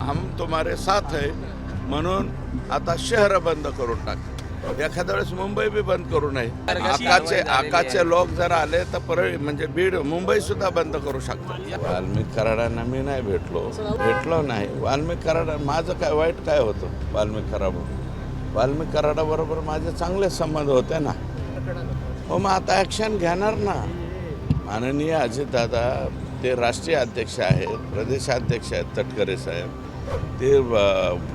हम तुम्हारे साथ है म्हणून आता शहर बंद करून टाक. एखाद्या वेळेस मुंबई बी बंद करू नये. आकाचे लोक जर आले तर परळी म्हणजे बीड मुंबई सुद्धा बंद करू शकतात. वाल्मिक कराडांना मी नाही भेटलो नाही. वाल्मिक कराड माझं काय वाईट काय होतं वाल्मिक कराडाबरोबर माझे चांगले संबंध होते ना. हो मग आता ॲक्शन घेणार ना. माननीय अजितदादा ते राष्ट्रीय अध्यक्ष आहेत, प्रदेशाध्यक्ष आहेत तटकरे साहेब, ते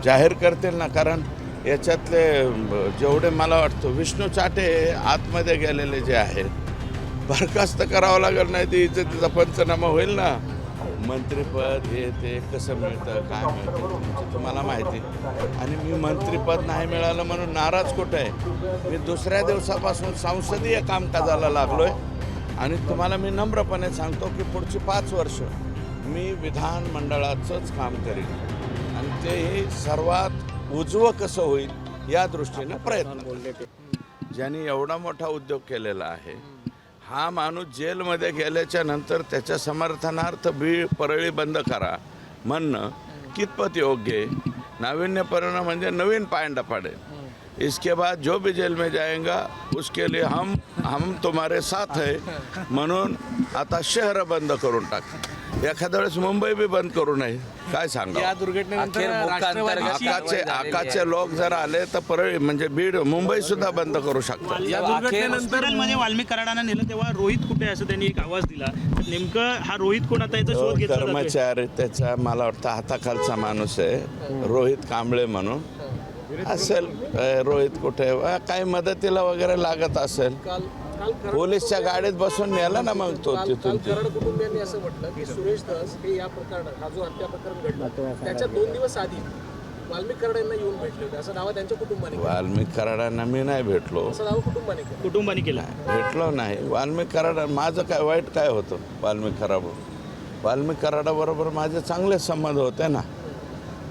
जाहीर करतील ना. कारण याच्यातले जेवढे मला वाटतं विष्णू चाटे आतमध्ये गेलेले जे आहेत बरखास्त करावं लागेल, नाही ते इज्जतीचा पंचनामा होईल ना. मंत्रिपद हे ते कसं मिळतं काय मिळतं तुम्हाला माहिती. आणि मी मंत्रिपद नाही मिळालं म्हणून नाराज कुठं आहे. मी दुसऱ्या दिवसापासून संसदीय कामकाजाला लागलो आहे आणि तुम्हाला मी नम्रपणे सांगतो की पुढची 5 वर्ष मी विधानमंडळाचंच काम करीन आणि तेही सर्वात उजवं कसं होईल या दृष्टीनं प्रयत्न. ज्यांनी एवढा मोठा उद्योग केलेला आहे हा माणूस जेलमध्ये गेल्याच्या नंतर त्याच्या समर्थनार्थ परळी बंद करा म्हणणं कितपत योग्य आहे. नाविन्यपूर्ण म्हणजे नवीन पायंडा पाडेल. इसके बाद जो भी जेल में जाएगा उसके लिए हम तुम्हारे साथ है म्हणून आता शहर बंद करून टाक. एखाद्या वेळेस मुंबई बी बंद करू नये. काय सांगा. या दुर्घटनेनंतर आकाचे लोक जर आले तर परळी म्हणजे बीड मुंबई सुद्धा बंद करू शकतात. या दुर्घटनेनंतर हॉस्पिटलमध्ये वाल्मिक कराडांना नेलं तेव्हा रोहित कुठे असं त्यांनी एक आवाज दिला. नेमकं हा रोहित कोण आता याचा शोध घेतला जातोय. कर्मचारी त्याचा मला वाटतं हाताखालचा माणूस आहे रोहित कांबळे म्हणून असेल. रोहित कुठे काही मदतीला वगैरे लागत असेल पोलीसच्या गाडीत बसून नेला ना मग तो तिथून. कराड कुटुंबियांनी असं म्हटलं की सुरेश धस हे या प्रकरणात हा जो हत्या प्रकरण घडला त्याच्या 2 दिवस आधी वाल्मिक कराड यांना येऊन भेटले होते असं दावा त्यांच्या कुटुंबाने केला. वाल्मिक कराडांना मी नाही भेटलो. असं दावा कुटुंबाने केला. भेटलो नाही. वाल्मिक कराड माझं काय वाईट काय होतं वाल्मिक कराडाबरोबर माझे चांगले संबंध होते ना.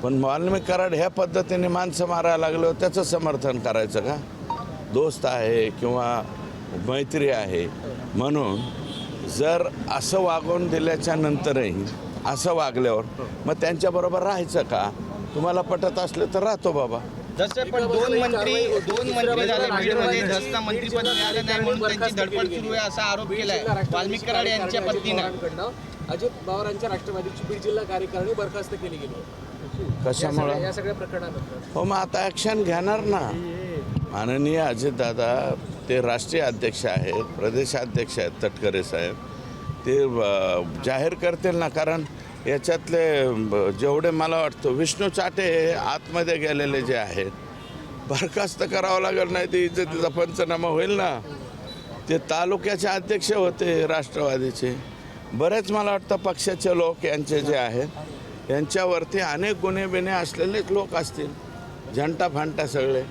पण वाल्मिक कराड ह्या पद्धतीने माणसं मारायला लागले त्याचं समर्थन करायचं का. दोस्त आहे किंवा मैत्री आहे म्हणून जर असं वागवून दिल्याच्या नंतरही असं वागल्यावर मग त्यांच्याबरोबर राहायचं का. तुम्हाला पटत असले तर राहतो बाबा. जसे पण दोन मंत्री झाले बीडमध्ये धसना मंत्रिपद मिळालं नाही म्हणून त्यांची धडपड सुरू आहे असा आरोप केलाय वाल्मिक कराड यांच्या पत्नीनं. अजित पवारांच्या राष्ट्रवादीची बीड जिल्हा कार्यकारिणी बरखास्त केली गेली. कशामुळे या सगळ्या प्रकरणानंतर हो मग आता ॲक्शन घेणार ना. माननीय अजितदादा ते राष्ट्रीय अध्यक्ष आहेत, प्रदेशाध्यक्ष आहेत तटकरे साहेब, ते जाहीर करतील ना. कारण याच्यातले जेवढे मला वाटतं विष्णू चाटे आतमध्ये गेलेले जे आहेत बरखास्त करावं लागेल, नाही ते इज्जतीचा पंचनामा होईल ना. ते तालुक्याचे अध्यक्ष होते राष्ट्रवादीचे. बरेच मला वाटतं पक्षाचे लोक यांचे जे आहेत यांच्यावरती अनेक गुन्हे बिन्हे असलेलेच लोक असतील. झंटा फांटा सगळे.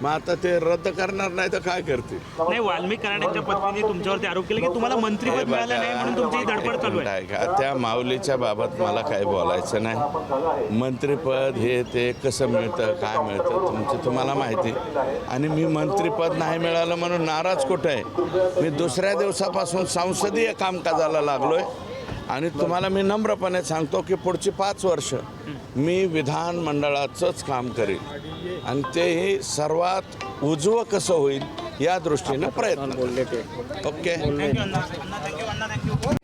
मग आता ते रद्द करणार नाही तर काय करतील. नाही वाल्मिक कराडांच्या पत्नीने तुमच्यावरती आरोप केला की तुम्हाला मंत्रिपद मिळालं नाही म्हणून तुमची धडपड चालू आहे. का त्या माऊलीच्या बाबत मला काही बोलायचं नाही. मंत्रिपद हे ते कसं मिळतं काय मिळतं तुम्हाला माहिती. आणि मी मंत्रिपद नाही मिळालं म्हणून नाराज कुठं आहे. मी दुसऱ्या दिवसापासून संसदीय कामकाजाला लागलो आहे आणि तुम्हाला मी नम्रपणे सांगतो की पुढची 5 वर्ष मी विधानमंडळाचंच काम करीन आणि तेही सर्वात उजवं कसं होईल या दृष्टीनं प्रयत्न. ओके. थँक्यू अण्णा. थँक्यू.